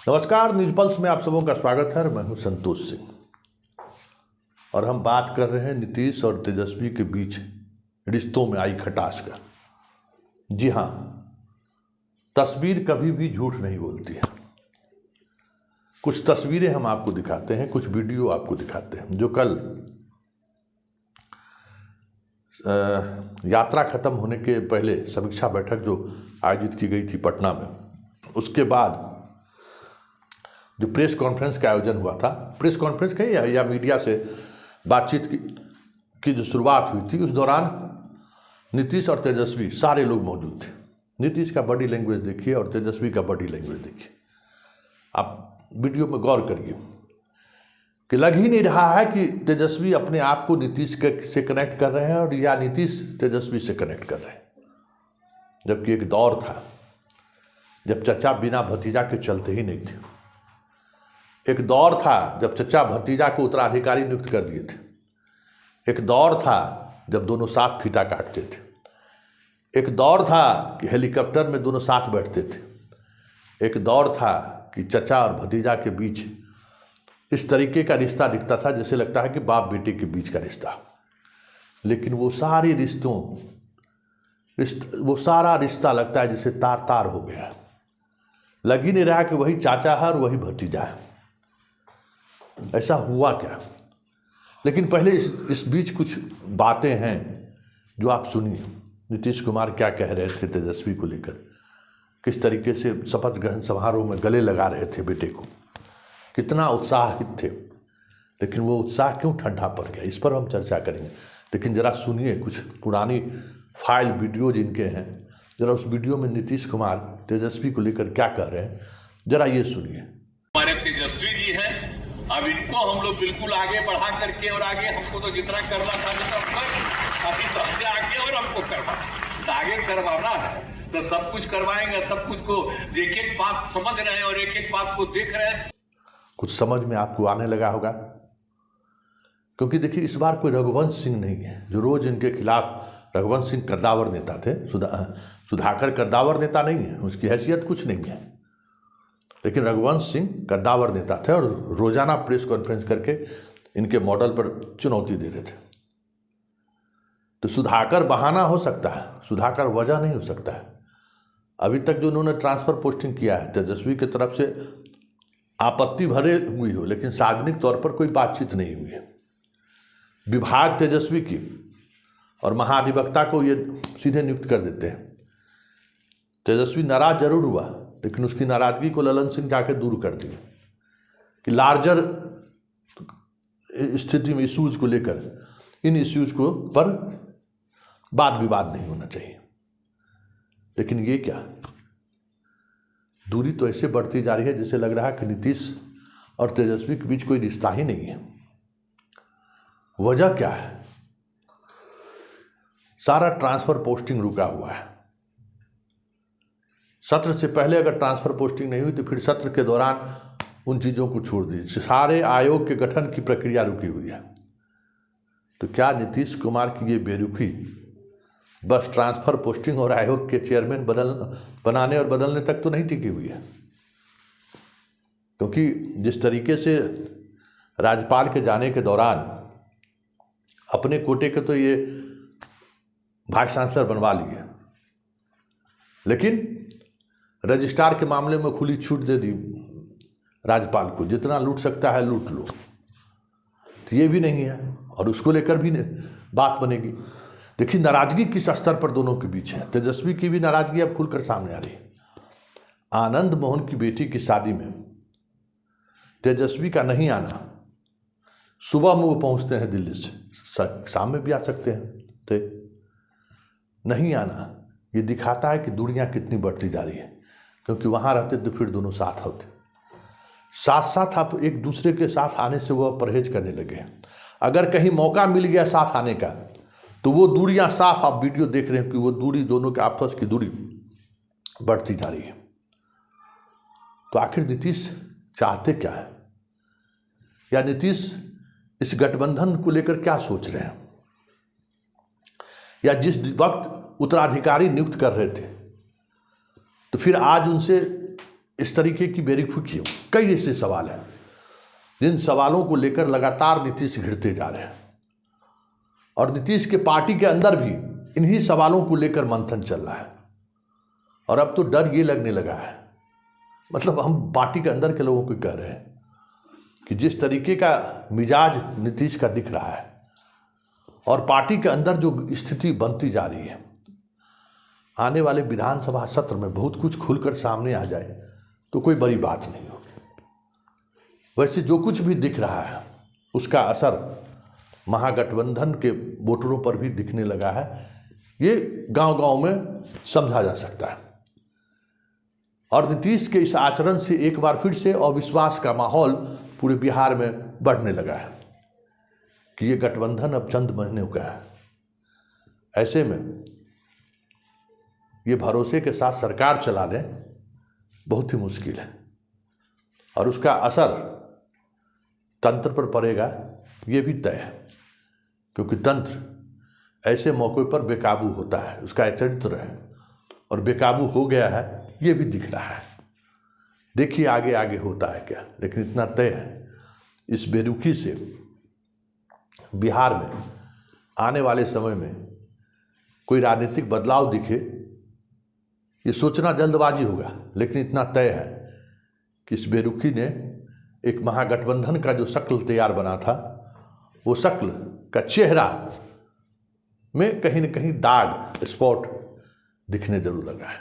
नमस्कार, news pulse में आप सबों का स्वागत है। मैं हूं संतोष सिंह और हम बात कर रहे हैं नीतीश और तेजस्वी के बीच रिश्तों में आई खटास का। जी हां, तस्वीर कभी भी झूठ नहीं बोलती है। कुछ तस्वीरें हम आपको दिखाते हैं, कुछ वीडियो आपको दिखाते हैं जो कल यात्रा खत्म होने के पहले समीक्षा बैठक जो आयोजित की गई थी पटना में, उसके बाद जो प्रेस कॉन्फ्रेंस का आयोजन हुआ था, प्रेस कॉन्फ्रेंस कहीं या मीडिया से बातचीत की जो शुरुआत हुई थी, उस दौरान नीतीश और तेजस्वी सारे लोग मौजूद थे। नीतीश का बॉडी लैंग्वेज देखिए और तेजस्वी का बॉडी लैंग्वेज देखिए। आप वीडियो में गौर करिए कि लग ही नहीं रहा है कि तेजस्वी अपने आप को नीतीश से कनेक्ट कर रहे हैं और या नीतीश तेजस्वी से कनेक्ट कर रहे हैं। जबकि एक दौर था जब चचा बिना भतीजा के चलते ही नहीं थे। एक दौर था जब चचा भतीजा को उत्तराधिकारी नियुक्त कर दिए थे। एक दौर था जब दोनों साथ फीता काटते थे। एक दौर था कि हेलीकॉप्टर में दोनों साथ बैठते थे। एक दौर था कि चचा और भतीजा के बीच इस तरीके का रिश्ता दिखता था जैसे लगता है कि बाप बेटे के बीच का रिश्ता। लेकिन वो सारा रिश्ता लगता है जैसे तार तार हो गया। लग ही नहीं रहा कि वही चाचा है और वही भतीजा है। ऐसा हुआ क्या? लेकिन पहले इस बीच कुछ बातें हैं जो आप सुनिए। नीतीश कुमार क्या कह रहे थे तेजस्वी को लेकर, किस तरीके से शपथ ग्रहण समारोह में गले लगा रहे थे बेटे को, कितना उत्साहित थे। लेकिन वो उत्साह क्यों ठंडा पड़ गया, इस पर हम चर्चा करेंगे। लेकिन जरा सुनिए कुछ पुरानी फाइल वीडियो जिनके हैं, जरा उस वीडियो में नीतीश कुमार तेजस्वी को लेकर क्या कह रहे हैं, जरा ये सुनिए। हमारे तेजस्वी जी हैं, अब इनको हम लोग बिल्कुल आगे बढ़ा करके और आगे हमको तो जितना करना था अभी सबसे आगे और हमको करना तो आगे करवाना है तो सब कुछ करवाएंगे। सब कुछ को एक एक बात समझ रहे हैं और एक एक बात को देख रहे हैं। कुछ समझ में आपको आने लगा होगा, क्योंकि देखिए इस बार कोई रघुवंश सिंह नहीं है जो रोज इनके खिलाफ। रघुवंश सिंह कद्दावर नेता थे, सुधाकर कद्दावर नेता नहीं है, उसकी हैसियत कुछ नहीं है। लेकिन रघुवंश सिंह कद्दावर नेता थे और रोजाना प्रेस कॉन्फ्रेंस करके इनके मॉडल पर चुनौती दे रहे थे। तो सुधाकर बहाना हो सकता है, सुधाकर वजह नहीं हो सकता है। अभी तक जो उन्होंने ट्रांसफर पोस्टिंग किया है तेजस्वी की तरफ से आपत्ति भरे हुई हो, लेकिन सार्वजनिक तौर पर कोई बातचीत नहीं हुई है। विभाग तेजस्वी की और महाधिवक्ता को ये सीधे नियुक्त कर देते हैं। तेजस्वी नाराज जरूर हुआ, लेकिन उसकी नाराजगी को ललन सिंह जाके दूर कर दिया कि लार्जर स्थिति में इश्यूज को लेकर, इन इश्यूज को पर वाद विवाद नहीं होना चाहिए। लेकिन ये क्या, दूरी तो ऐसे बढ़ती जा रही है जैसे लग रहा है कि नीतीश और तेजस्वी के बीच कोई रिश्ता ही नहीं है। वजह क्या है? सारा ट्रांसफर पोस्टिंग रुका हुआ है। सत्र से पहले अगर ट्रांसफर पोस्टिंग नहीं हुई तो फिर सत्र के दौरान उन चीज़ों को छोड़ दीजिए। सारे आयोग के गठन की प्रक्रिया रुकी हुई है। तो क्या नीतीश कुमार की ये बेरुखी बस ट्रांसफर पोस्टिंग और आयोग के चेयरमैन बनाने और बदलने तक तो नहीं टिकी हुई है? क्योंकि जिस तरीके से राज्यपाल के जाने के दौरान अपने कोटे के तो ये वाइस चांसलर बनवा लिए, लेकिन रजिस्ट्रार के मामले में खुली छूट दे दी राज्यपाल को, जितना लूट सकता है लूट लो। तो ये भी नहीं है और उसको लेकर भी बात बनेगी। देखिए नाराजगी किस स्तर पर दोनों के बीच है। तेजस्वी की भी नाराजगी अब खुलकर सामने आ रही है। आनंद मोहन की बेटी की शादी में तेजस्वी का नहीं आना, सुबह में वो पहुंचते हैं दिल्ली से, शाम में भी आ सकते हैं, तो नहीं आना ये दिखाता है कि दूरियां कितनी बढ़ती जा रही है। क्योंकि वहाँ रहते तो फिर दोनों साथ होते, साथ साथ आप एक दूसरे के साथ आने से वो परहेज करने लगे हैं। अगर कहीं मौका मिल गया साथ आने का तो वो दूरियां साफ, आप वीडियो देख रहे हैं कि वो दूरी, दोनों के आपस की दूरी बढ़ती जा रही है। तो आखिर नीतीश चाहते क्या है, या नीतीश इस गठबंधन को लेकर क्या सोच रहे हैं, या जिस वक्त उत्तराधिकारी नियुक्त कर रहे थे तो फिर आज उनसे इस तरीके की बेरुखी कई ऐसे सवाल हैं जिन सवालों को लेकर लगातार नीतीश घिरते जा रहे हैं, और नीतीश के पार्टी के अंदर भी इन्हीं सवालों को लेकर मंथन चल रहा है। और अब तो डर ये लगने लगा है, मतलब हम पार्टी के अंदर के लोगों को कह रहे हैं कि जिस तरीके का मिजाज नीतीश का दिख रहा है और पार्टी के अंदर जो स्थिति बनती जा रही है, आने वाले विधानसभा सत्र में बहुत कुछ खुलकर सामने आ जाए तो कोई बड़ी बात नहीं होगी। वैसे जो कुछ भी दिख रहा है उसका असर महागठबंधन के वोटरों पर भी दिखने लगा है, ये गांव-गांव में समझा जा सकता है। और नीतीश के इस आचरण से एक बार फिर से अविश्वास का माहौल पूरे बिहार में बढ़ने लगा है कि ये गठबंधन अब चंद महीनों का है। ऐसे में ये भरोसे के साथ सरकार चला लें बहुत ही मुश्किल है, और उसका असर तंत्र पर पड़ेगा ये भी तय है, क्योंकि तंत्र ऐसे मौके पर बेकाबू होता है, उसका चरित्र है, और बेकाबू हो गया है ये भी दिख रहा है। देखिए आगे आगे होता है क्या, लेकिन इतना तय है इस बेरुखी से बिहार में आने वाले समय में कोई राजनीतिक बदलाव दिखे, ये सोचना जल्दबाजी होगा, लेकिन इतना तय है कि इस बेरुखी ने एक महागठबंधन का जो शक्ल तैयार बना था, वो शक्ल का चेहरा में कहीं न कहीं दाग, स्पॉट दिखने जरूर लगा है।